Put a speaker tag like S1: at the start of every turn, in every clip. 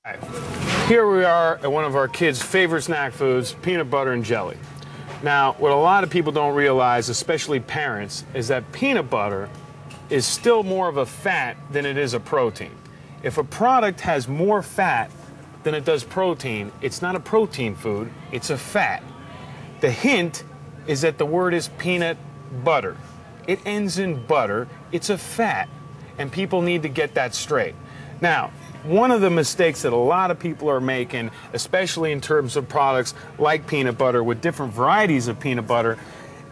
S1: Right. Here we are at one of our kids' favorite snack foods, peanut butter and jelly. Now, what a lot of people don't realize, especially parents, is that peanut butter is still more of a fat than it is a protein. If a product has more fat than it does protein, it's not a protein food, it's a fat. The hint is that the word is peanut butter. It ends in butter, it's a fat, and people need to get that straight. Now, one of the mistakes that a lot of people are making, especially in terms of products like peanut butter with different varieties of peanut butter,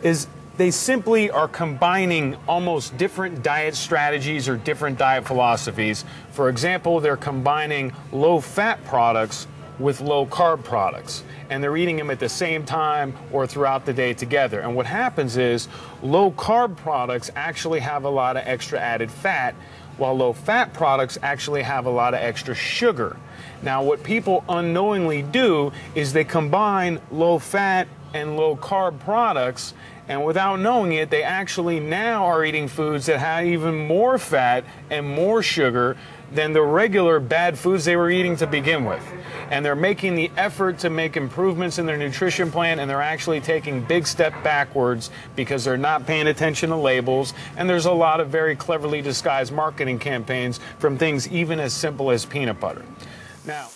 S1: is they simply are combining almost different diet strategies or different diet philosophies. For example, they're combining low-fat products with low-carb products, and they're eating them at the same time or throughout the day together. And what happens is low-carb products actually have a lot of extra added fat, while low-fat products actually have a lot of extra sugar. Now, what people unknowingly do is they combine low-fat and low-carb products, and without knowing it, they actually now are eating foods that have even more fat and more sugar than the regular bad foods they were eating to begin with. And they're making the effort to make improvements in their nutrition plan, and they're actually taking big step backwards because they're not paying attention to labels. And there's a lot of very cleverly disguised marketing campaigns from things even as simple as peanut butter. Now,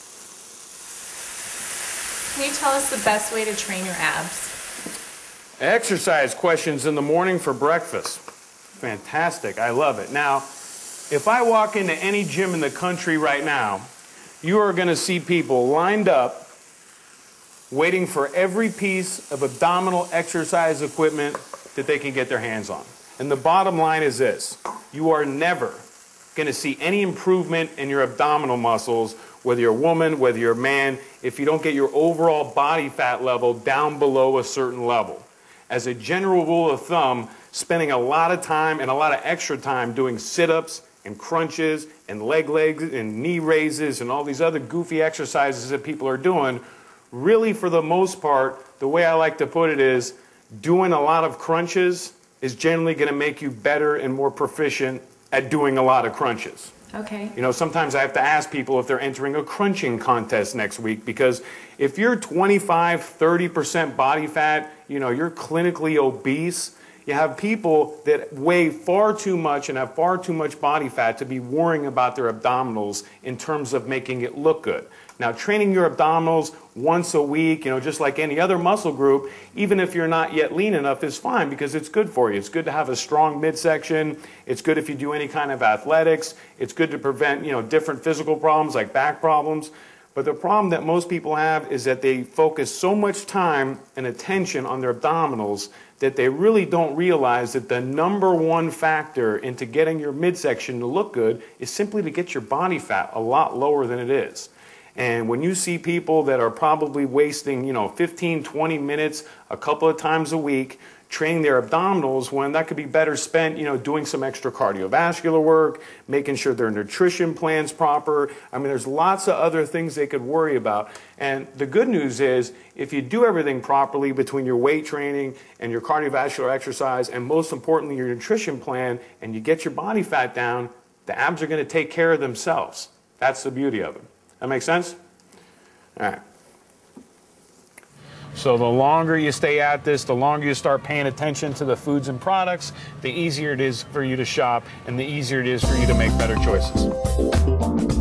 S2: can you tell us the best way to train your abs?
S1: Exercise questions in the morning for breakfast. Fantastic, I love it. Now, if I walk into any gym in the country right now, you are going to see people lined up waiting for every piece of abdominal exercise equipment that they can get their hands on. And the bottom line is this: you are never going to see any improvement in your abdominal muscles, whether you're a woman, whether you're a man, if you don't get your overall body fat level down below a certain level. As a general rule of thumb, spending a lot of time and a lot of extra time doing sit-ups and crunches and legs and knee raises and all these other goofy exercises that people are doing, really, for the most part, the way I like to put it is, doing a lot of crunches is generally going to make you better and more proficient at doing a lot of crunches.
S2: Okay.
S1: You know, sometimes I have to ask people if they're entering a crunching contest next week, because if you're 25, 30% body fat, you know, you're clinically obese. You have people that weigh far too much and have far too much body fat to be worrying about their abdominals in terms of making it look good. Now, training your abdominals once a week, you know, just like any other muscle group, even if you're not yet lean enough, is fine because it's good for you. It's good to have a strong midsection. It's good if you do any kind of athletics. It's good to prevent, you know, different physical problems like back problems. But the problem that most people have is that they focus so much time and attention on their abdominals that they really don't realize that the #1 factor into getting your midsection to look good is simply to get your body fat a lot lower than it is. And when you see people that are probably wasting, you know, 15, 20 minutes a couple of times a week training their abdominals, when that could be better spent, you know, doing some extra cardiovascular work, making sure their nutrition plan's proper. I mean, there's lots of other things they could worry about. And the good news is, if you do everything properly between your weight training and your cardiovascular exercise, and most importantly, your nutrition plan, and you get your body fat down, the abs are going to take care of themselves. That's the beauty of it. That make sense? All right. So the longer you stay at this, the longer you start paying attention to the foods and products, the easier it is for you to shop, and the easier it is for you to make better choices.